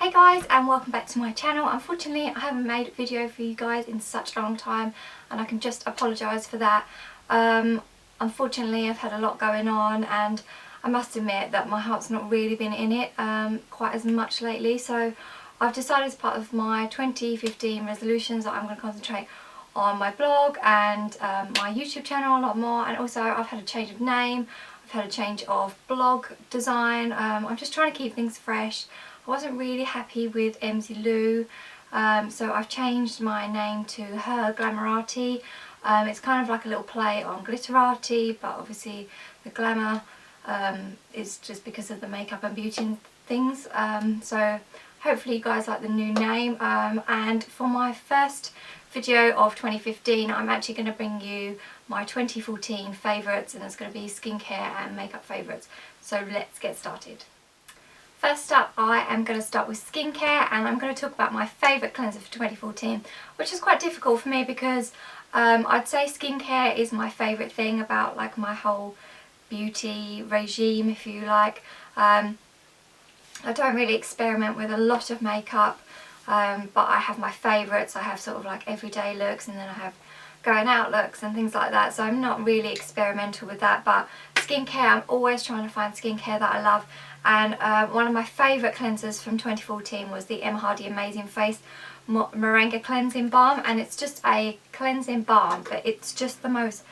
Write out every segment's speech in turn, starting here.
Hey guys, and welcome back to my channel. Unfortunately I haven't made a video for you guys in such a long time and I can just apologise for that. Unfortunately I've had a lot going on and I must admit that my heart's not really been in it quite as much lately, so I've decided as part of my 2015 resolutions that I'm going to concentrate on my blog and my YouTube channel a lot more, and also I've had a change of name, I've had a change of blog design. I'm just trying to keep things fresh. I wasn't really happy with MZ Lou, so I've changed my name to her Glamourati. It's kind of like a little play on Glitterati, but obviously the glamour is just because of the makeup and beauty and things. So hopefully you guys like the new name, and for my first video of 2015 I'm actually going to bring you my 2014 favourites, and it's going to be skincare and makeup favourites. So let's get started. First up, I am going to start with skincare, and I'm going to talk about my favourite cleanser for 2014, which is quite difficult for me because I'd say skincare is my favourite thing about like my whole beauty regime, if you like. I don't really experiment with a lot of makeup, but I have my favourites. I have sort of like everyday looks, and then I have going out looks and things like that, so I'm not really experimental with that. But skincare, I'm always trying to find skincare that I love, and one of my favourite cleansers from 2014 was the M. Hardy Amazing Face Moringa Cleansing Balm, and it's just a cleansing balm, but it's just the most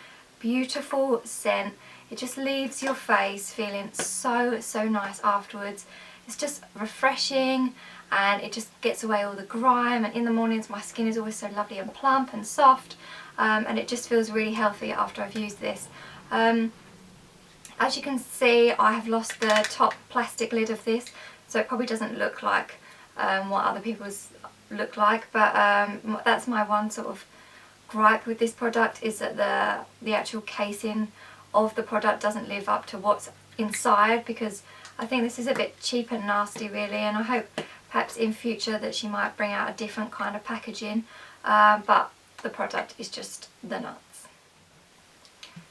beautiful scent. It just leaves your face feeling so nice afterwards. It's just refreshing and it just gets away all the grime, and in the mornings my skin is always so lovely and plump and soft, and it just feels really healthy after I've used this. As you can see, I have lost the top plastic lid of this, so it probably doesn't look like what other people's look like, but that's my one sort of gripe with this product, is that the actual casing of the product doesn't live up to what's inside, because I think this is a bit cheap and nasty really, and I hope perhaps in future that she might bring out a different kind of packaging, but the product is just the nuts.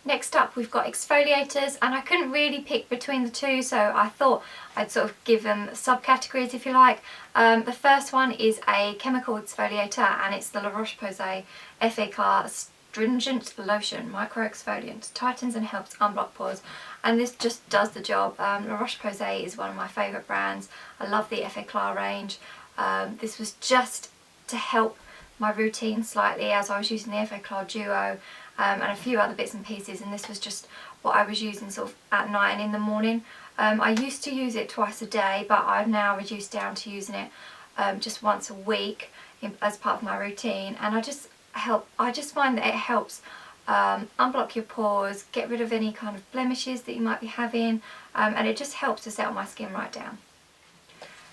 Next up we've got exfoliators, and I couldn't really pick between the two, so I thought I'd sort of give them subcategories if you like. The first one is a chemical exfoliator, and it's the La Roche-Posay Effaclar Stringent Lotion Micro Exfoliant. Tightens and helps unblock pores, and this just does the job. La Roche-Posay is one of my favourite brands. I love the Effaclar range. This was just to help my routine slightly, as I was using the Effaclar Duo and a few other bits and pieces, and this was just what I was using sort of at night and in the morning. I used to use it twice a day, but I've now reduced down to using it just once a week as part of my routine, and I just find that it helps unblock your pores, get rid of any kind of blemishes that you might be having, and it just helps to settle my skin right down.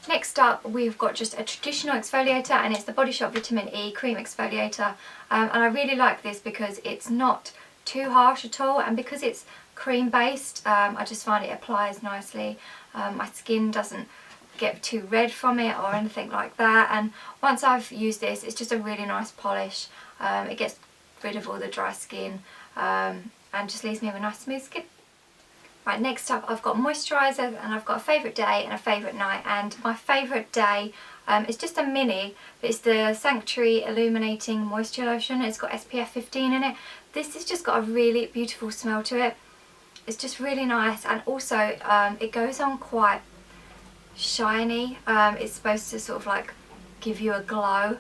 Next up we've got just a traditional exfoliator, and it's the Body Shop Vitamin E Cream Exfoliator, and I really like this because it's not too harsh at all, and because it's cream based, I just find it applies nicely. My skin doesn't get too red from it or anything like that, and once I've used this it's just a really nice polish. It gets rid of all the dry skin and just leaves me with a nice smooth skin. Right, next up I've got moisturiser, and I've got a favourite day and a favourite night, and my favourite day is just a mini, but it's the Sanctuary Illuminating Moisture Lotion. It's got SPF 15 in it. This has just got a really beautiful smell to it. It's just really nice, and also it goes on quite shiny. It's supposed to sort of like give you a glow,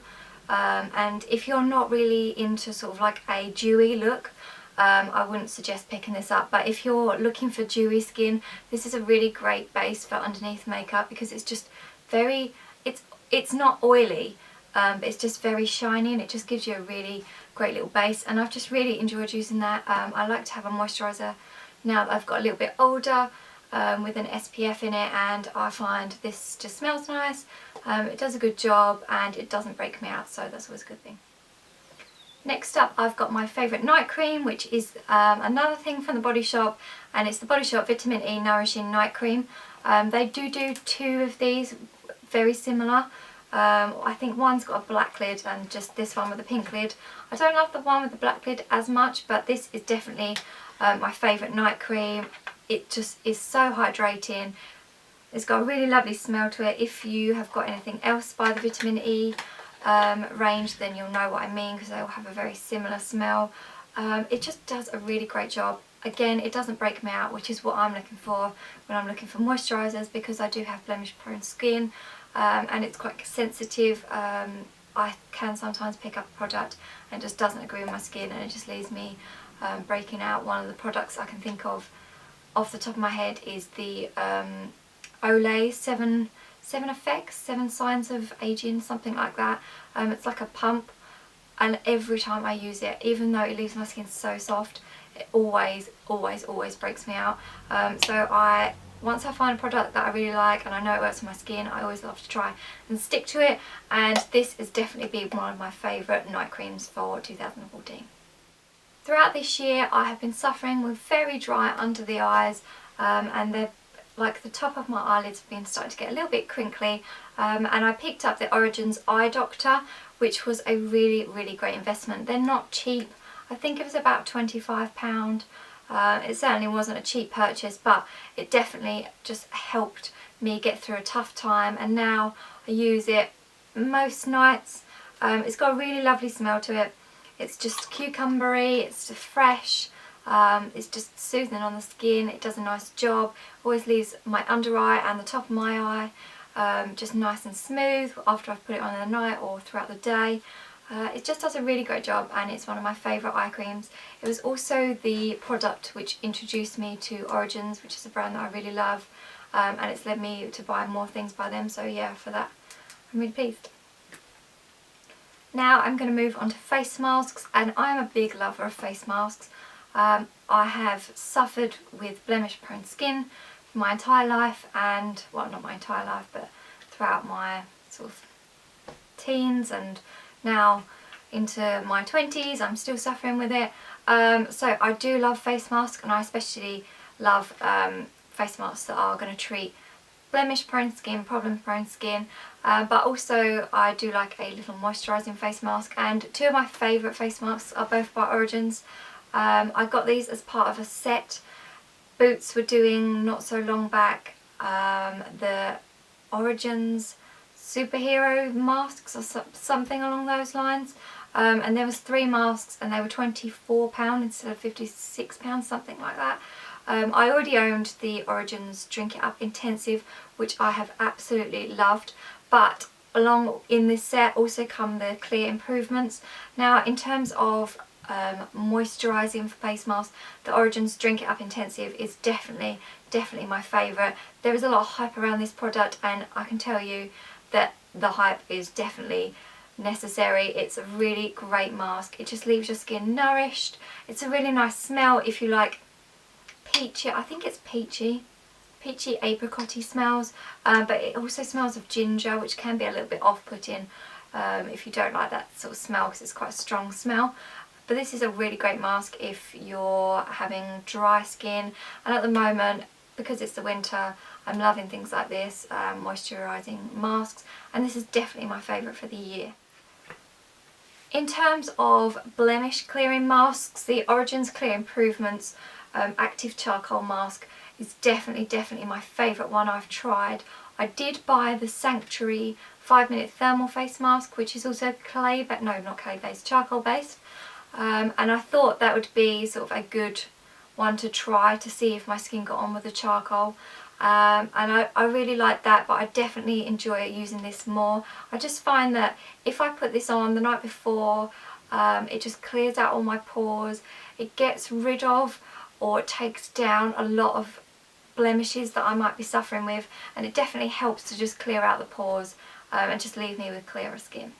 and if you're not really into sort of like a dewy look, I wouldn't suggest picking this up, but if you're looking for dewy skin, this is a really great base for underneath makeup, because it's just very, it's not oily, but it's just very shiny, and it just gives you a really great little base, and I've just really enjoyed using that. I like to have a moisturiser now that I've got a little bit older, with an SPF in it, and I find this just smells nice, it does a good job, and it doesn't break me out, so that's always a good thing. Next up I've got my favourite night cream, which is another thing from the Body Shop, and it's the Body Shop Vitamin E Nourishing Night Cream. They do two of these, very similar. I think one's got a black lid and just this one with a pink lid. I don't love the one with the black lid as much, but this is definitely my favourite night cream. It just is so hydrating. It's got a really lovely smell to it. If you have got anything else by the Vitamin E range, then you'll know what I mean, because they all have a very similar smell. It just does a really great job. Again, it doesn't break me out, which is what I'm looking for when I'm looking for moisturisers, because I do have blemish prone skin, and it's quite sensitive. I can sometimes pick up a product and it just doesn't agree with my skin, and it just leaves me breaking out. One of the products I can think of off the top of my head is the Olay 7 Effects, 7 Signs of Aging, something like that. It's like a pump, and every time I use it, even though it leaves my skin so soft, it always breaks me out. So once I find a product that I really like and I know it works for my skin, I always love to try and stick to it, and this has definitely been one of my favourite night creams for 2014. Throughout this year I have been suffering with very dry under the eyes, and they're like the top of my eyelids have been starting to get a little bit crinkly, and I picked up the Origins Eye Doctor, which was a really great investment. They're not cheap. I think it was about £25. It certainly wasn't a cheap purchase, but it definitely just helped me get through a tough time, and now I use it most nights. It's got a really lovely smell to it. It's just cucumbery, it's just fresh, it's just soothing on the skin. It does a nice job, always leaves my under eye and the top of my eye just nice and smooth after I've put it on in the night or throughout the day. It just does a really great job, and it's one of my favourite eye creams. It was also the product which introduced me to Origins, which is a brand that I really love, and it's led me to buy more things by them, so yeah, for that I'm really pleased. Now I'm going to move on to face masks, and I am a big lover of face masks. I have suffered with blemish prone skin for my entire life, and well, not my entire life, but throughout my sort of teens and now into my 20s I'm still suffering with it. So I do love face masks, and I especially love face masks that are going to treat blemish prone skin, problem prone skin, but also I do like a little moisturising face mask, and two of my favourite face masks are both by Origins. I got these as part of a set. Boots were doing not so long back the Origins superhero masks or something along those lines, and there was 3 masks and they were £24 instead of £56, something like that. I already owned the Origins Drink It Up Intensive, which I have absolutely loved, but along in this set also come the clear improvements. Now in terms of moisturising face masks, the Origins Drink It Up Intensive is definitely my favourite. There is a lot of hype around this product, and I can tell you that the hype is definitely necessary. It's a really great mask. It just leaves your skin nourished. It's a really nice smell if you like peachy, I think it's peachy apricot-y smells, but it also smells of ginger, which can be a little bit off-putting if you don't like that sort of smell, because it's quite a strong smell. But this is a really great mask if you're having dry skin, and at the moment, because it's the winter, I'm loving things like this, moisturising masks, and this is definitely my favourite for the year. In terms of blemish clearing masks, the Origins Clear Improvements Active Charcoal Mask is definitely my favourite one I've tried. I did buy the Sanctuary 5-minute thermal face mask, which is also charcoal based, and I thought that would be sort of a good one to try to see if my skin got on with the charcoal, and I really like that, but I definitely enjoy using this more. I just find that if I put this on the night before, it just clears out all my pores. It gets rid of or it takes down a lot of blemishes that I might be suffering with, and it definitely helps to just clear out the pores and just leave me with clearer skin.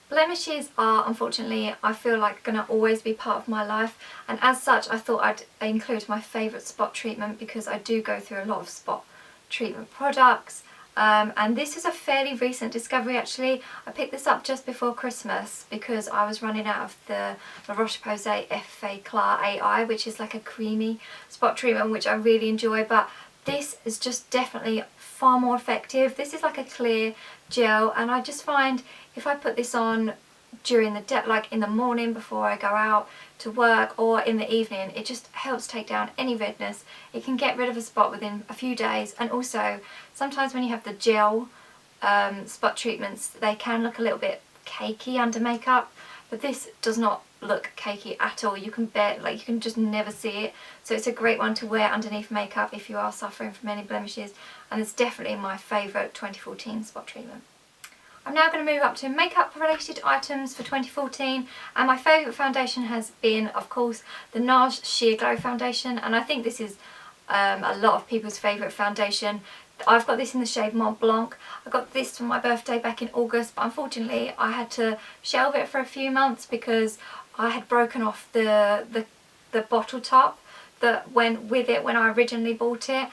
Blemishes are, unfortunately, I feel like going to always be part of my life, and as such I thought I'd include my favourite spot treatment, because I do go through a lot of spot treatment products, and this is a fairly recent discovery actually. I picked this up just before Christmas because I was running out of the La Roche-Posay Effet Clar AI, which is like a creamy spot treatment which I really enjoy, but this is just definitely far more effective. This is like a clear gel, and I just find if I put this on during the day, like in the morning before I go out to work, or in the evening. It just helps take down any redness. It can get rid of a spot within a few days, and also sometimes when you have the gel spot treatments, they can look a little bit cakey under makeup, but this does not look cakey at all. You can you can just never see it. So it's a great one to wear underneath makeup if you are suffering from any blemishes, and it's definitely my favourite 2014 spot treatment. I'm now going to move up to makeup related items for 2014, and my favourite foundation has been, of course, the Nars Sheer Glow foundation, and I think this is a lot of people's favourite foundation. I've got this in the shade Mont Blanc. I got this for my birthday back in August, but unfortunately I had to shelve it for a few months because I had broken off the bottle top that went with it when I originally bought it.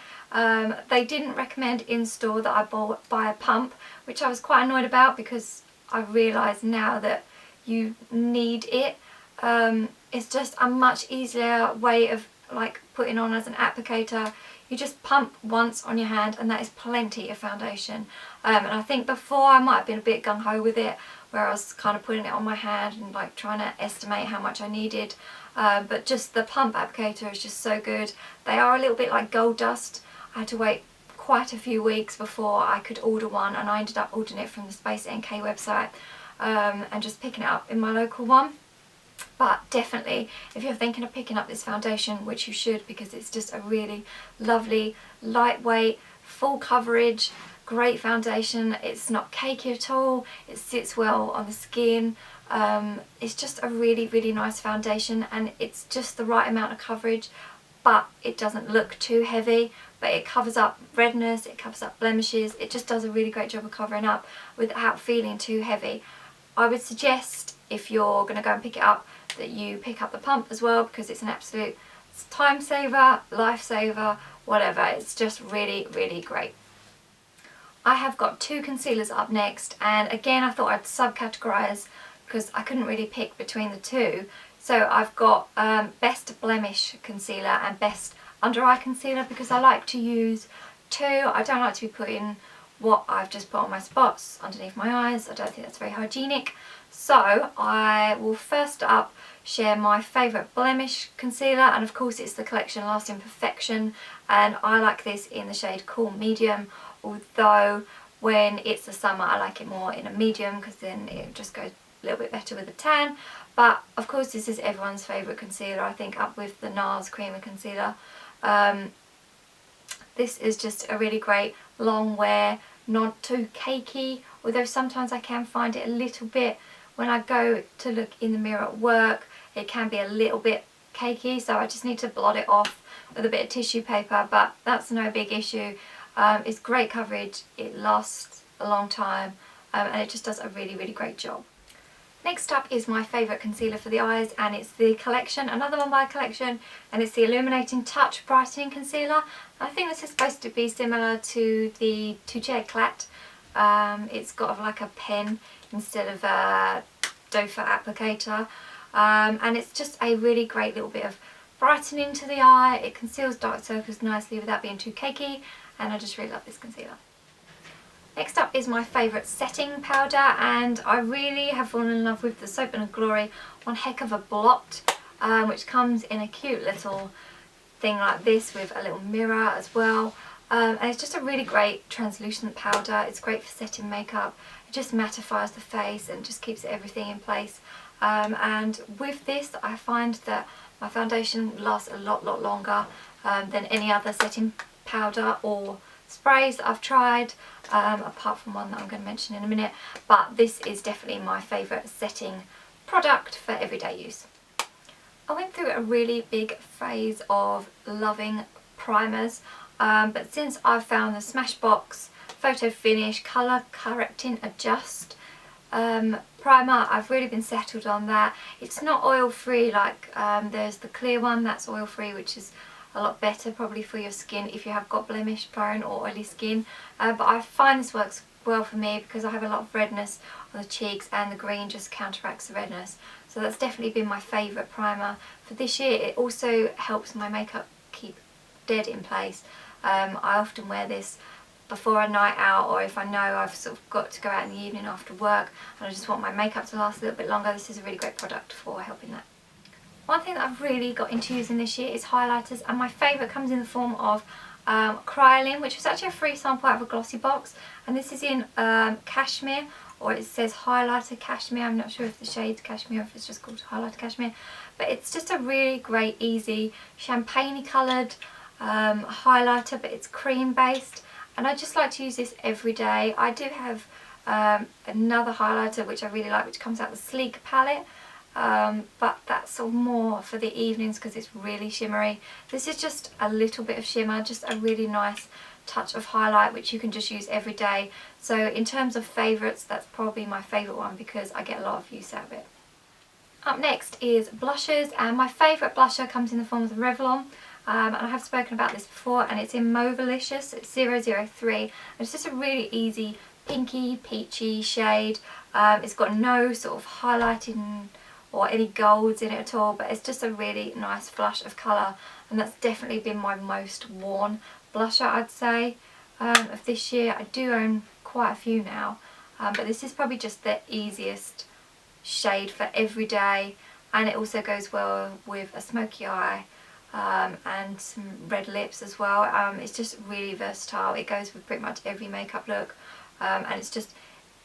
They didn't recommend in store that I buy a pump, which I was quite annoyed about because I realise now that you need it. It's just a much easier way of like putting on as an applicator. You just pump once on your hand and that is plenty of foundation. And I think before I might have been a bit gung-ho with it, where I was kind of putting it on my hand and like trying to estimate how much I needed. But just the pump applicator is just so good. They are a little bit like gold dust. I had to wait quite a few weeks before I could order one, and I ended up ordering it from the Space NK website and just picking it up in my local one. But definitely, if you're thinking of picking up this foundation, which you should, because it's just a really lovely, lightweight, full coverage, great foundation. It's not cakey at all. It sits well on the skin. It's just a really, really nice foundation, and it's just the right amount of coverage, but it doesn't look too heavy. But it covers up redness, it covers up blemishes. It just does a really great job of covering up without feeling too heavy. I would suggest, if you're going to go and pick it up, that you pick up the pump as well, because it's an absolute time saver, life saver, whatever. It's just really, really great. I have got two concealers up next, and again I thought I'd subcategorise because I couldn't really pick between the two. So I've got Best Blemish Concealer and Best Under Eye Concealer, because I like to use two. I don't like to be putting what I've just put on my spots underneath my eyes. I don't think that's very hygienic. So I will first up share my favourite blemish concealer, and of course it's the collection Lasting Perfection, and I like this in the shade Cool Medium, although when it's the summer I like it more in a medium because then it just goes a little bit better with the tan. But of course this is everyone's favourite concealer, I think, up with the Nars Creamy Concealer. This is just a really great long wear, not too cakey, although sometimes I can find it a little bit when I go to look in the mirror at work. It can be a little bit cakey, so I just need to blot it off with a bit of tissue paper, but that's no big issue. It's great coverage, it lasts a long time, and it just does a really, really great job. Next up is my favourite concealer for the eyes, and it's the Collection, another one by Collection, and it's the Illuminating Touch Brightening Concealer. I think this is supposed to be similar to the Touche Eclat. It's got like a pen instead of a doe foot applicator, and it's just a really great little bit of brightening to the eye. It conceals dark circles nicely without being too cakey, and I just really love this concealer. Next up is my favourite setting powder, and I really have fallen in love with the Soap and Glory One Heck of a Blot, which comes in a cute little thing like this with a little mirror as well. And it's just a really great translucent powder. It's great for setting makeup. It just mattifies the face and just keeps everything in place. And with this I find that my foundation lasts a lot longer than any other setting powder or sprays that I've tried, apart from one that I'm going to mention in a minute. But this is definitely my favourite setting product for everyday use. I went through a really big phase of loving primers, but since I've found the Smashbox Photo Finish Colour Correcting Adjust primer, I've really been settled on that. It's not oil free like there's the clear one that's oil free, which is a lot better probably for your skin if you have got blemish prone or oily skin, but I find this works well for me because I have a lot of redness on the cheeks, and the green just counteracts the redness. So that's definitely been my favourite primer for this year. It also helps my makeup keep dead in place. I often wear this before a night out, or if I know I've sort of got to go out in the evening after work and I just want my makeup to last a little bit longer, this is a really great product for helping that. One thing that I've really got into using this year is highlighters, and my favourite comes in the form of Kryolan, which was actually a free sample out of a glossy box, and this is in Cashmere, or it says highlighter Cashmere. I'm not sure if the shade's Cashmere or if it's just called highlighter Cashmere, but it's just a really great, easy, champagne-y coloured highlighter, but it's cream based, and I just like to use this every day. I do have another highlighter which I really like, which comes out the Sleek palette, but that's sort of more for the evenings because it's really shimmery. This is just a little bit of shimmer, just a really nice touch of highlight which you can just use every day. So in terms of favourites, that's probably my favourite one because I get a lot of use out of it. Up next is blushes, and my favourite blusher comes in the form of the Revlon. And I have spoken about this before, and it's in Mauvelicious. It's 003, and it's just a really easy pinky peachy shade. It's got no sort of highlighting or any golds in it at all, but it's just a really nice flush of colour, and that's definitely been my most worn blusher, I'd say, of this year. I do own quite a few now, but this is probably just the easiest shade for every day, and it also goes well with a smoky eye and some red lips as well. It's just really versatile. It goes with pretty much every makeup look, and it's just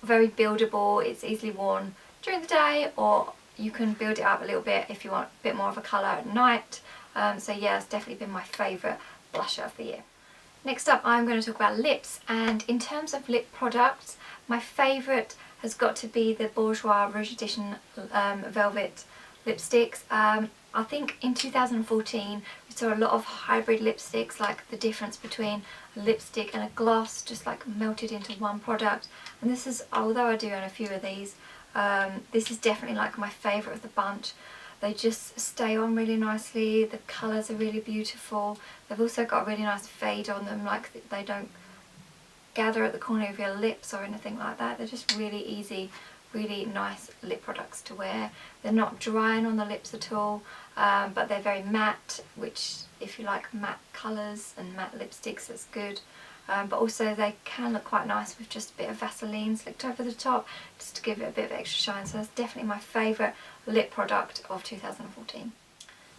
very buildable. It's easily worn during the day, or you can build it up a little bit if you want a bit more of a colour at night. So yeah, it's definitely been my favourite blusher of the year. Next up, I'm going to talk about lips, and in terms of lip products, my favourite has got to be the Bourjois Rouge Edition Velvet lipsticks. I think in 2014 we saw a lot of hybrid lipsticks, like the difference between a lipstick and a gloss just like melted into one product, and this is, although I do own a few of these, this is definitely like my favourite of the bunch. They just stay on really nicely, the colours are really beautiful, they've also got a really nice fade on them, like they don't gather at the corner of your lips or anything like that. They're just really easy, really nice lip products to wear. They're not drying on the lips at all, but they're very matte, which if you like matte colours and matte lipsticks, that's good. But also they can look quite nice with just a bit of Vaseline slicked over the top, just to give it a bit of extra shine. So that's definitely my favourite lip product of 2014.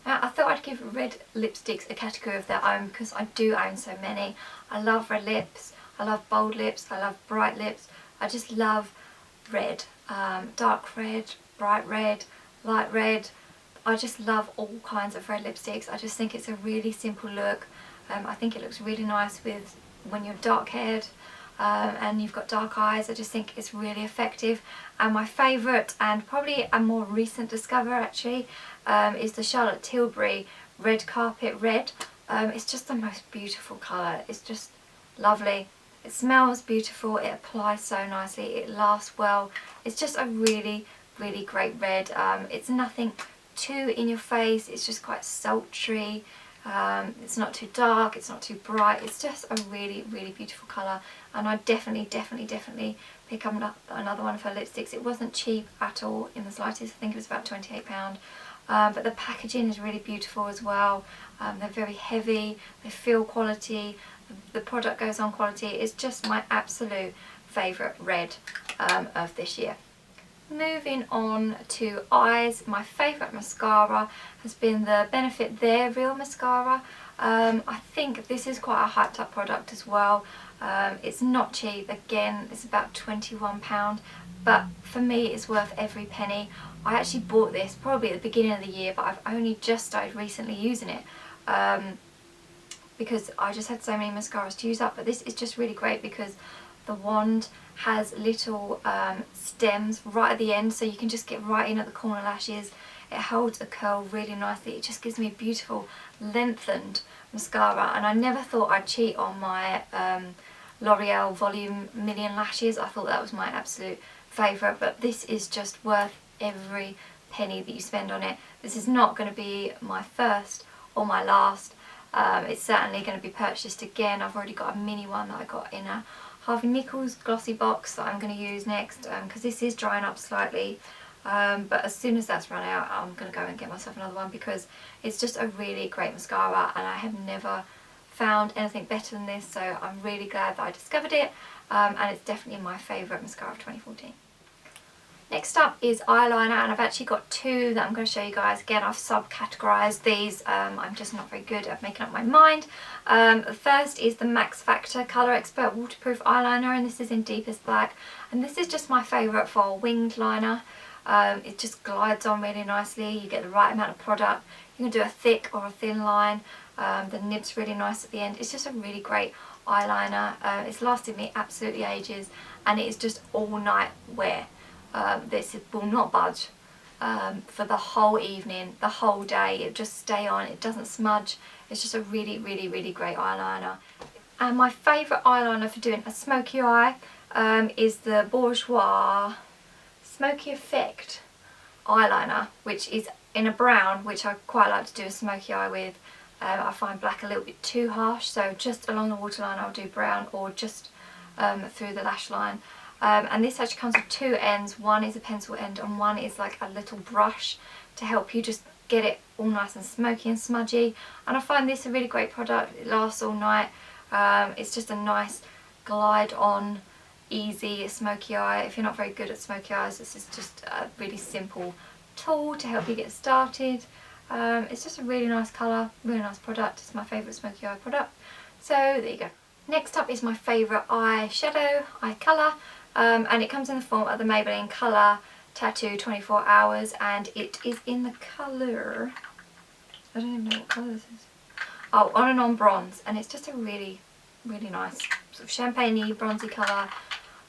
Now, I thought I'd give red lipsticks a category of their own because I do own so many. I love red lips, I love bold lips, I love bright lips, I just love red. Dark red, bright red, light red. I just love all kinds of red lipsticks. I just think it's a really simple look. I think it looks really nice with when you're dark haired and you've got dark eyes. I just think it's really effective, and my favourite, and probably a more recent discover actually, is the Charlotte Tilbury Red Carpet Red. It's just the most beautiful colour. It's just lovely. It smells beautiful, it applies so nicely, it lasts well. It's just a really, really great red. It's nothing too in your face, it's just quite sultry. It's not too dark, it's not too bright. It's just a really, really beautiful colour, and I definitely pick up another one of her lipsticks. It wasn't cheap at all in the slightest. I think it was about £28. But the packaging is really beautiful as well. They're very heavy, they feel quality, the product goes on quality. It's just my absolute favourite red of this year. Moving on to eyes, my favourite mascara has been the Benefit They're Real mascara. I think this is quite a hyped up product as well. It's not cheap, again it's about £21, but for me it's worth every penny. I actually bought this probably at the beginning of the year, but I've only just started recently using it because I just had so many mascaras to use up. But this is just really great because the wand has little stems right at the end, so you can just get right in at the corner lashes. It holds a curl really nicely. It just gives me a beautiful lengthened mascara, and I never thought I'd cheat on my L'Oreal Volume Million Lashes. I thought that was my absolute favourite, but this is just worth every penny that you spend on it. This is not going to be my first or my last. It's certainly going to be purchased again. I've already got a mini one that I got in a Harvey Nichols glossy box that I'm going to use next, because this is drying up slightly, but as soon as that's run out I'm going to go and get myself another one, because it's just a really great mascara and I have never found anything better than this, so I'm really glad that I discovered it, and it's definitely my favourite mascara of 2014. Next up is eyeliner, and I've actually got two that I'm going to show you guys. Again, I've sub-categorised these. I'm just not very good at making up my mind. The first is the Max Factor Colour Expert Waterproof Eyeliner, and this is in Deepest Black. And this is just my favourite for a winged liner. It just glides on really nicely. You get the right amount of product. You can do a thick or a thin line. The nib's really nice at the end. It's just a really great eyeliner. It's lasted me absolutely ages, and it is just all night wear. This will not budge for the whole evening, the whole day. It just stay on, it doesn't smudge. It's just a really, really, really great eyeliner. And my favourite eyeliner for doing a smoky eye is the Bourjois Smoky Effect eyeliner, which is in a brown, which I quite like to do a smoky eye with. I find black a little bit too harsh, so just along the waterline I'll do brown, or just through the lash line. And this actually comes with two ends. One is a pencil end and one is like a little brush to help you just get it all nice and smoky and smudgy. And I find this a really great product. It lasts all night. It's just a nice glide on, easy smoky eye. If you're not very good at smoky eyes, this is just a really simple tool to help you get started. It's just a really nice colour, really nice product. It's my favourite smoky eye product. So there you go. Next up is my favourite eyeshadow, eye colour. And it comes in the form of the Maybelline Colour Tattoo 24 Hours, and it is in the colour, I don't even know what colour this is. Oh, On and On Bronze, and it's just a really, really nice sort of champagne-y, bronzy colour.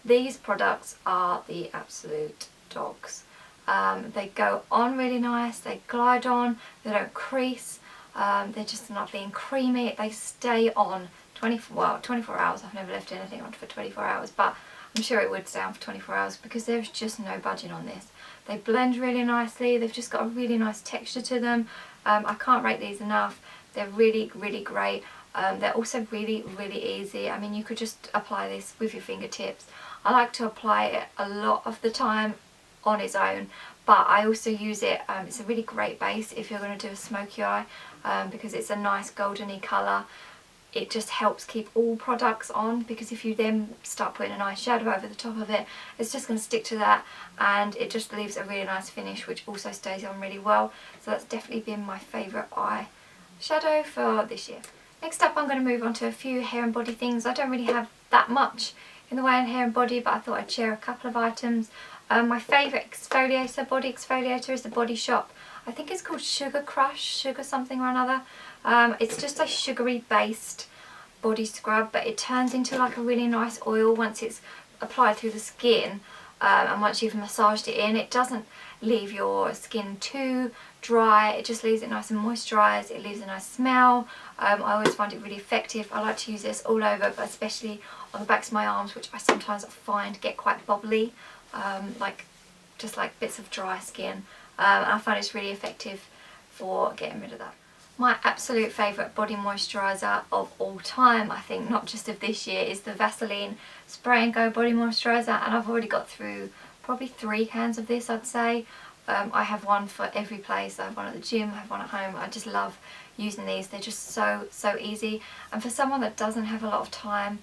These products are the absolute dogs. They go on really nice, they glide on, they don't crease, they're just lovely and creamy. They stay on 24 hours. I've never left anything on for 24 hours, but I'm sure it would stay on for 24 hours because there's just no budging on this. They blend really nicely. They've just got a really nice texture to them. I can't rate these enough. They're really, really great. They're also really, really easy. I mean, you could just apply this with your fingertips. I like to apply it a lot of the time on its own, but I also use it, it's a really great base if you're going to do a smoky eye, because it's a nice goldeny colour. It just helps keep all products on, because if you then start putting an eyeshadow over the top of it, it's just going to stick to that, and it just leaves a really nice finish, which also stays on really well. So that's definitely been my favourite eyeshadow for this year. Next up, I'm going to move on to a few hair and body things. I don't really have that much in the way of hair and body, but I thought I'd share a couple of items. My favourite exfoliator, body exfoliator, is the Body Shop. I think it's called Sugar Crush, Sugar something or another. It's just a sugary based body scrub, but it turns into like a really nice oil once it's applied through the skin, and once you've massaged it in. It doesn't leave your skin too dry, it just leaves it nice and moisturised. It leaves a nice smell. I always find it really effective. I like to use this all over, but especially on the backs of my arms, which I sometimes find get quite bubbly, just like bits of dry skin. And I find it's really effective for getting rid of that. My absolute favourite body moisturiser of all time, I think, not just of this year, is the Vaseline Spray and Go Body Moisturiser, and I've already got through probably 3 cans of this, I'd say. I have one for every place. I have one at the gym, I have one at home. I just love using these. They're just so easy, and for someone that doesn't have a lot of time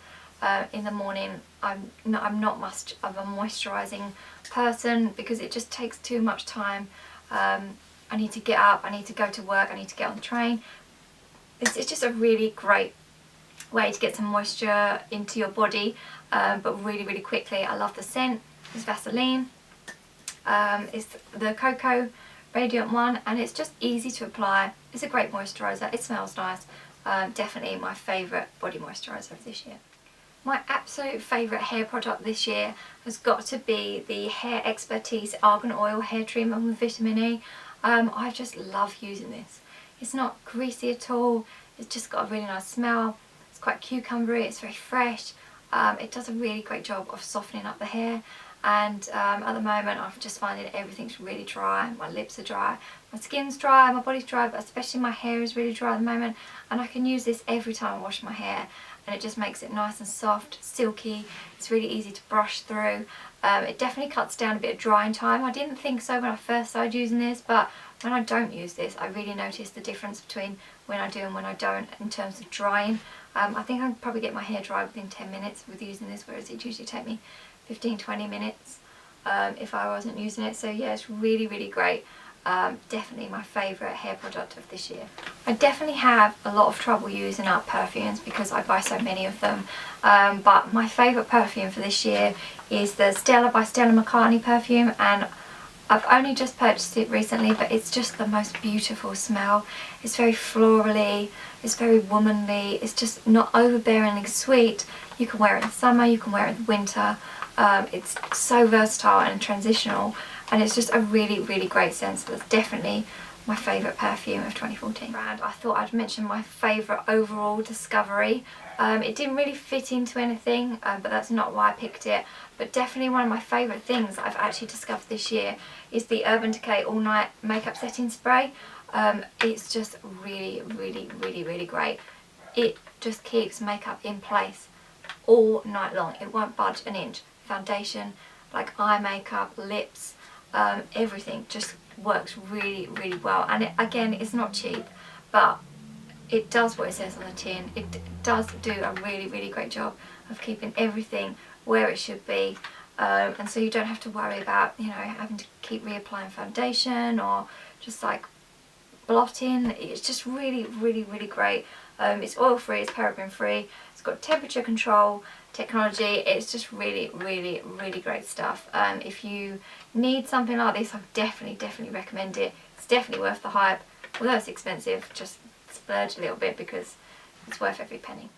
in the morning, I'm not much of a moisturising person because it just takes too much time. I need to get up, I need to go to work, I need to get on the train. It's just a really great way to get some moisture into your body, but really quickly. I love the scent. It's Vaseline. It's the Cocoa Radiant one, and it's just easy to apply. It's a great moisturiser. It smells nice. Definitely my favourite body moisturiser of this year. My absolute favourite hair product this year has got to be the Hair Expertise Argan Oil Hair Treatment with Vitamin E. I just love using this. It's not greasy at all. It's just got a really nice smell. It's quite cucumbery. It's very fresh. It does a really great job of softening up the hair, and at the moment I'm just finding everything's really dry. My lips are dry, my skin's dry, my body's dry, but especially my hair is really dry at the moment, and I can use this every time I wash my hair, and it just makes it nice and soft, silky. It's really easy to brush through. It definitely cuts down a bit of drying time. I didn't think so when I first started using this, but when I don't use this, I really notice the difference between when I do and when I don't in terms of drying. I think I can probably get my hair dry within 10 minutes with using this, whereas it usually take me 15-20 minutes if I wasn't using it. So yeah, it's really, really great. Definitely my favourite hair product of this year. I definitely have a lot of trouble using up perfumes because I buy so many of them, but my favourite perfume for this year is the Stella by Stella McCartney perfume, and I've only just purchased it recently, but it's just the most beautiful smell. It's very florally, it's very womanly, it's just not overbearingly sweet. You can wear it in summer, you can wear it in winter. It's so versatile and transitional, and it's just a really, really great scent. So that's definitely my favourite perfume of 2014. Brand, I thought I'd mention my favourite overall discovery. It didn't really fit into anything, but that's not why I picked it. But definitely one of my favourite things I've actually discovered this year is the Urban Decay All Night Makeup Setting Spray. It's just really, really, really, really great. It just keeps makeup in place all night long. It won't budge an inch. Foundation, like eye makeup, lips, everything just works really, really well. And it, again, it's not cheap, but it does what it says on the tin. It does do a really, really great job of keeping everything where it should be, and so you don't have to worry about, you know, having to keep reapplying foundation or just like blotting. It's just really, really, really great. It's oil free, it's paraben free, it's got temperature control technology. It's just really, really, really great stuff. If you need something like this, I definitely recommend it. It's definitely worth the hype. Although it's expensive, just splurge a little bit because it's worth every penny.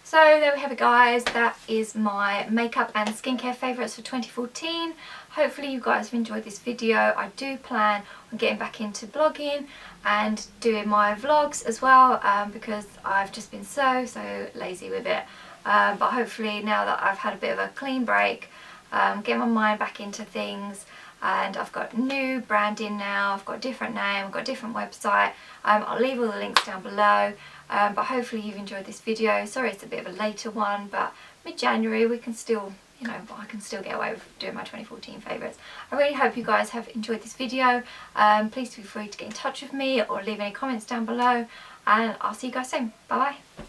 So there we have it, guys. That is my makeup and skincare favourites for 2014. Hopefully you guys have enjoyed this video. I do plan on getting back into blogging and doing my vlogs as well, because I've just been so lazy with it. But hopefully now that I've had a bit of a clean break, get my mind back into things, and I've got new branding now, I've got a different name, I've got a different website. I'll leave all the links down below, but hopefully you've enjoyed this video. Sorry it's a bit of a later one, but mid-January we can still, you know, I can still get away with doing my 2014 favourites. I really hope you guys have enjoyed this video. Please feel free to get in touch with me or leave any comments down below, and I'll see you guys soon. Bye bye.